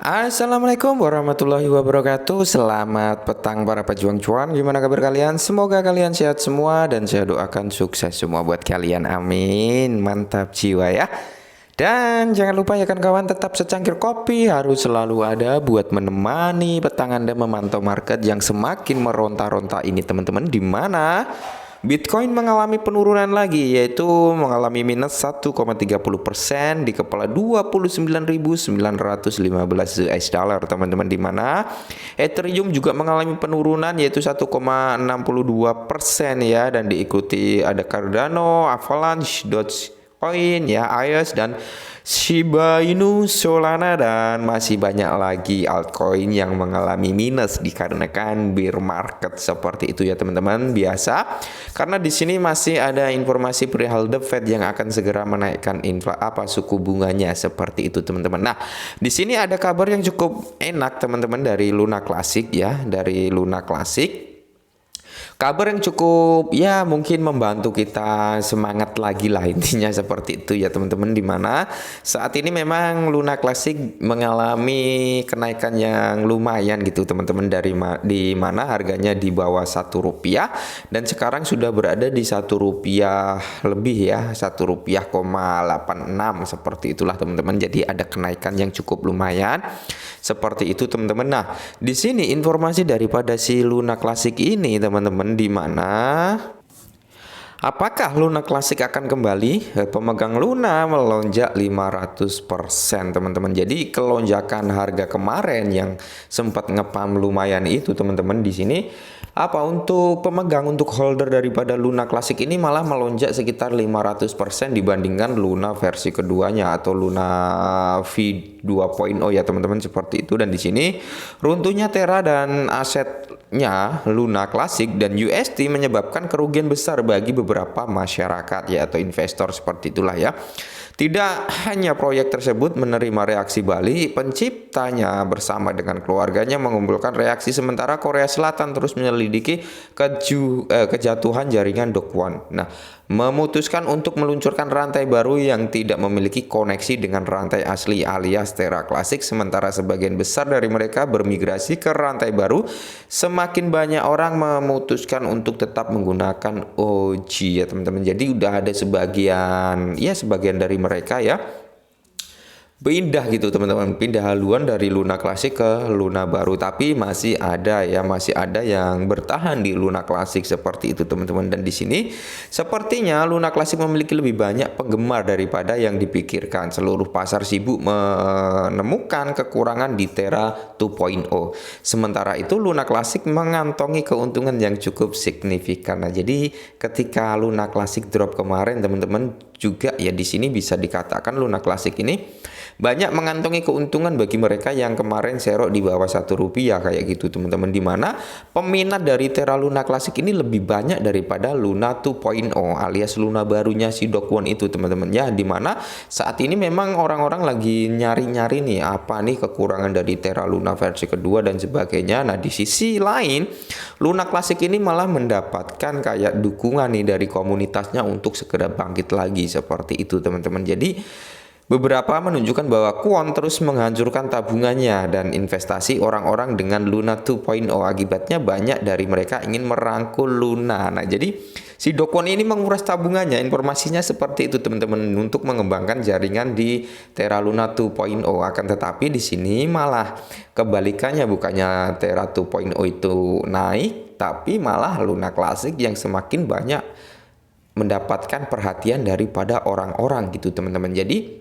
Assalamualaikum warahmatullahi wabarakatuh. Selamat petang para pejuang cuan. Gimana kabar kalian? Semoga kalian sehat semua dan saya doakan sukses semua buat kalian. Amin. Mantap jiwa ya. Dan jangan lupa ya kan kawan, tetap secangkir kopi harus selalu ada buat menemani petang Anda memantau market yang semakin meronta-ronta ini teman-teman, di mana Bitcoin mengalami penurunan lagi, yaitu mengalami minus 1,30% di kepala 29.915 US dollar teman-teman, di mana Ethereum juga mengalami penurunan yaitu 1,62% ya, dan diikuti ada Cardano, Avalanche, Dogecoin ya, EOS dan Shiba Inu, Solana, dan masih banyak lagi altcoin yang mengalami minus dikarenakan bear market seperti itu ya teman-teman. Biasa karena di sini masih ada informasi perihal The Fed yang akan segera menaikkan suku bunganya seperti itu teman-teman. Nah, di sini ada kabar yang cukup enak teman-teman dari Luna Classic ya, dari Luna Classic. Kabar yang cukup ya mungkin membantu kita semangat lagi lah, intinya seperti itu ya teman-teman, dimana saat ini memang Luna Classic mengalami kenaikan yang lumayan gitu teman-teman, di mana harganya di bawah Rp1 dan sekarang sudah berada di Rp1 lebih ya, Rp1,86 seperti itulah teman-teman. Jadi ada kenaikan yang cukup lumayan seperti itu teman-teman. Nah, di sini informasi daripada si Luna Classic ini teman-teman, di mana apakah Luna Classic akan kembali? Pemegang Luna melonjak 500% teman-teman. Jadi kelonjakan harga kemarin yang sempat ngepam lumayan itu teman-teman, di sini untuk pemegang, untuk holder daripada Luna Classic ini malah melonjak sekitar 500% dibandingkan Luna versi keduanya atau Luna V2.0 ya teman-teman, seperti itu. Dan di sini runtuhnya Terra dan asetnya Luna Classic dan UST menyebabkan kerugian besar bagi beberapa masyarakat ya atau investor, seperti itulah ya. Tidak hanya proyek tersebut menerima reaksi balik, penciptanya bersama dengan keluarganya mengumpulkan reaksi, sementara Korea Selatan terus menyelidiki kejatuhan jaringan Dokwan. Nah, memutuskan untuk meluncurkan rantai baru yang tidak memiliki koneksi dengan rantai asli alias Terra Classic, sementara sebagian besar dari mereka bermigrasi ke rantai baru. Semakin banyak orang memutuskan untuk tetap menggunakan OG ya teman-teman. Jadi udah ada sebagian dari mereka ya pindah gitu teman-teman, pindah haluan dari Luna Classic ke Luna baru, tapi masih ada yang bertahan di Luna Classic seperti itu teman-teman. Dan di sini sepertinya Luna Classic memiliki lebih banyak penggemar daripada yang dipikirkan. Seluruh pasar sibuk menemukan kekurangan di Terra 2.0, sementara itu Luna Classic mengantongi keuntungan yang cukup signifikan. Nah, jadi ketika Luna Classic drop kemarin teman-teman, juga ya di sini bisa dikatakan Luna Classic ini banyak mengantongi keuntungan bagi mereka yang kemarin serok di bawah Rp1 kayak gitu teman-teman, dimana peminat dari Terra Luna Classic ini lebih banyak daripada Luna 2.0 alias Luna barunya si Dokwan itu teman-teman ya, dimana saat ini memang orang-orang lagi nyari-nyari nih apa nih kekurangan dari Terra Luna versi kedua dan sebagainya. Nah, di sisi lain Luna Classic ini malah mendapatkan kayak dukungan nih dari komunitasnya untuk segera bangkit lagi seperti itu teman-teman. Jadi beberapa menunjukkan bahwa Kwon terus menghancurkan tabungannya dan investasi orang-orang dengan Luna 2.0. Akibatnya banyak dari mereka ingin merangkul Luna. Nah, jadi si Dokwon ini menguras tabungannya, informasinya seperti itu teman-teman, untuk mengembangkan jaringan di Terra Luna 2.0. Akan tetapi di sini malah kebalikannya, bukannya Terra 2.0 itu naik, tapi malah Luna Classic yang semakin banyak mendapatkan perhatian daripada orang-orang gitu teman-teman. Jadi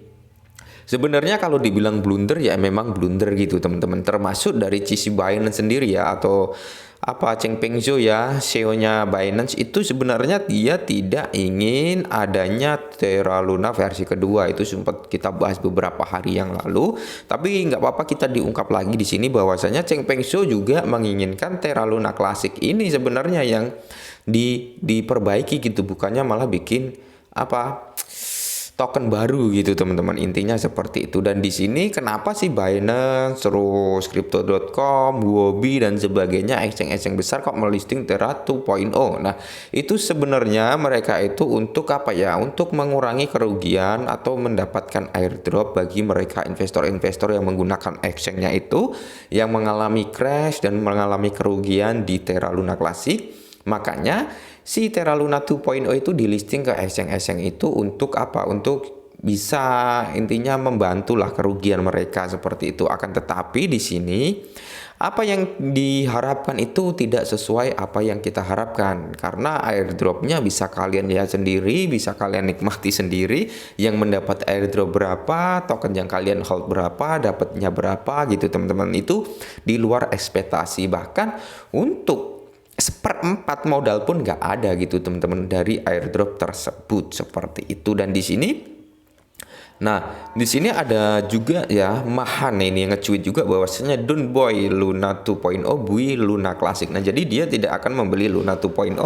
sebenarnya kalau dibilang blunder ya memang blunder gitu teman-teman, termasuk dari sisi Binance sendiri ya, atau Changpeng Zhou ya, CEO-nya Binance itu sebenarnya dia tidak ingin adanya Terra Luna versi kedua. Itu sempat kita bahas beberapa hari yang lalu, tapi nggak apa-apa kita diungkap lagi di sini bahwasanya Changpeng Zhou juga menginginkan Terra Luna Classic ini sebenarnya yang diperbaiki gitu, bukannya malah bikin token baru gitu teman-teman, intinya seperti itu. Dan di sini kenapa sih Binance, terus Crypto.com, Huobi dan sebagainya exchange-exchange besar kok melisting Terra 2.0? Nah, itu sebenarnya mereka itu untuk apa ya? Untuk mengurangi kerugian atau mendapatkan airdrop bagi mereka investor-investor yang menggunakan exchange-nya itu yang mengalami crash dan mengalami kerugian di Terra Luna Classic. Makanya si Terra Luna 2.0 itu di listing ke exchange-exchange itu untuk apa? Untuk bisa intinya membantulah kerugian mereka seperti itu. Akan tetapi di sini apa yang diharapkan itu tidak sesuai apa yang kita harapkan, karena airdropnya bisa kalian lihat sendiri, bisa kalian nikmati sendiri, yang mendapat airdrop berapa, token yang kalian hold berapa, dapatnya berapa gitu teman-teman. Itu di luar ekspektasi, bahkan untuk seperempat modal pun nggak ada gitu teman-teman dari airdrop tersebut seperti itu. Dan di sini di sini ada juga ya Mahan ini yang nge-tweet juga bahwasanya don't buy Luna 2.0, buy Luna Classic. Nah, jadi dia tidak akan membeli Luna 2.0,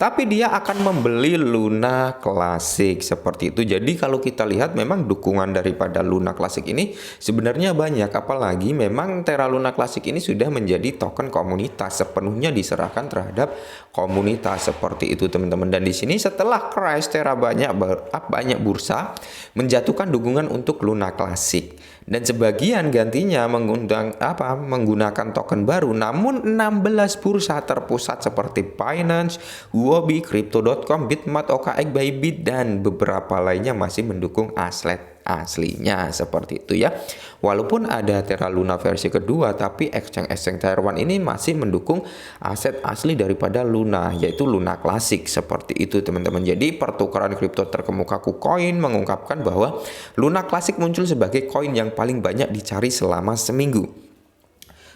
tapi dia akan membeli Luna Classic seperti itu. Jadi kalau kita lihat memang dukungan daripada Luna Classic ini sebenarnya banyak, apalagi memang Terra Luna Classic ini sudah menjadi token komunitas, sepenuhnya diserahkan terhadap komunitas seperti itu teman-teman. Dan di sini setelah crash Terra banyak bursa menjatuhkan dukungan untuk Luna Classic, dan sebagian gantinya menggunakan token baru. Namun 16 bursa terpusat seperti Binance, Huobi, Crypto.com, Bitmart, OKX, Bybit dan beberapa lainnya masih mendukung aset aslinya seperti itu ya. Walaupun ada Terra Luna versi kedua, tapi exchange Taiwan ini masih mendukung aset asli daripada Luna, yaitu Luna Classic seperti itu teman-teman. Jadi pertukaran kripto terkemuka KuCoin mengungkapkan bahwa Luna Classic muncul sebagai koin yang paling banyak dicari selama seminggu.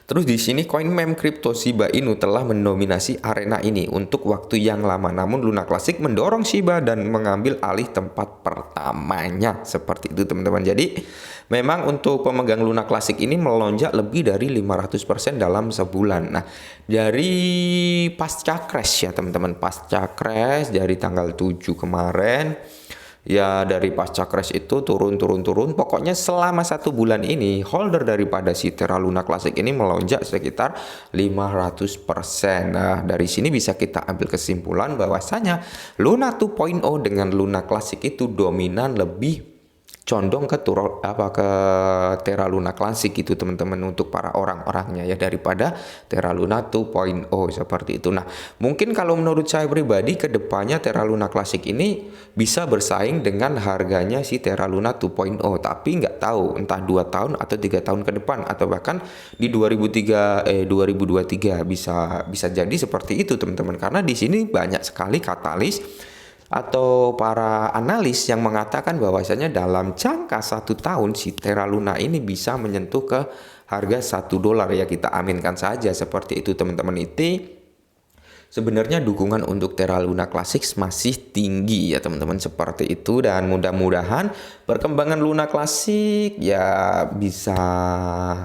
Terus di sini koin meme kripto Shiba Inu telah mendominasi arena ini untuk waktu yang lama. Namun Luna Classic mendorong Shiba dan mengambil alih tempat pertamanya seperti itu teman-teman. Jadi memang untuk pemegang Luna Classic ini melonjak lebih dari 500% dalam sebulan. Nah, dari pasca crash ya teman-teman, pasca crash dari tanggal 7 kemarin. Ya, dari pasca crash itu turun. Pokoknya selama 1 bulan ini holder daripada si Terra Luna Classic ini melonjak sekitar 500%. Nah, dari sini bisa kita ambil kesimpulan bahwasanya Luna 2.0 dengan Luna Classic itu dominan lebih condong ke Terra Luna Classic gitu teman-teman untuk para orang-orangnya ya, daripada Terra Luna 2.0 seperti itu. Nah, mungkin kalau menurut saya pribadi kedepannya Terra Luna Classic ini bisa bersaing dengan harganya si Terra Luna 2.0, tapi nggak tahu entah 2 tahun atau 3 tahun ke depan atau bahkan di 2023 bisa jadi seperti itu teman-teman, karena di sini banyak sekali katalis atau para analis yang mengatakan bahwasanya dalam jangka 1 tahun si Terra Luna ini bisa menyentuh ke harga $1 ya. Kita aminkan saja seperti itu teman-teman. Itu sebenarnya dukungan untuk Terra Luna Classic masih tinggi ya teman-teman seperti itu, dan mudah-mudahan perkembangan Luna Classic ya bisa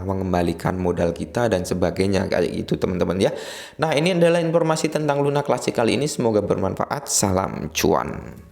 mengembalikan modal kita dan sebagainya kayak gitu teman-teman ya. Nah, ini adalah informasi tentang Luna Classic kali ini, semoga bermanfaat. Salam cuan.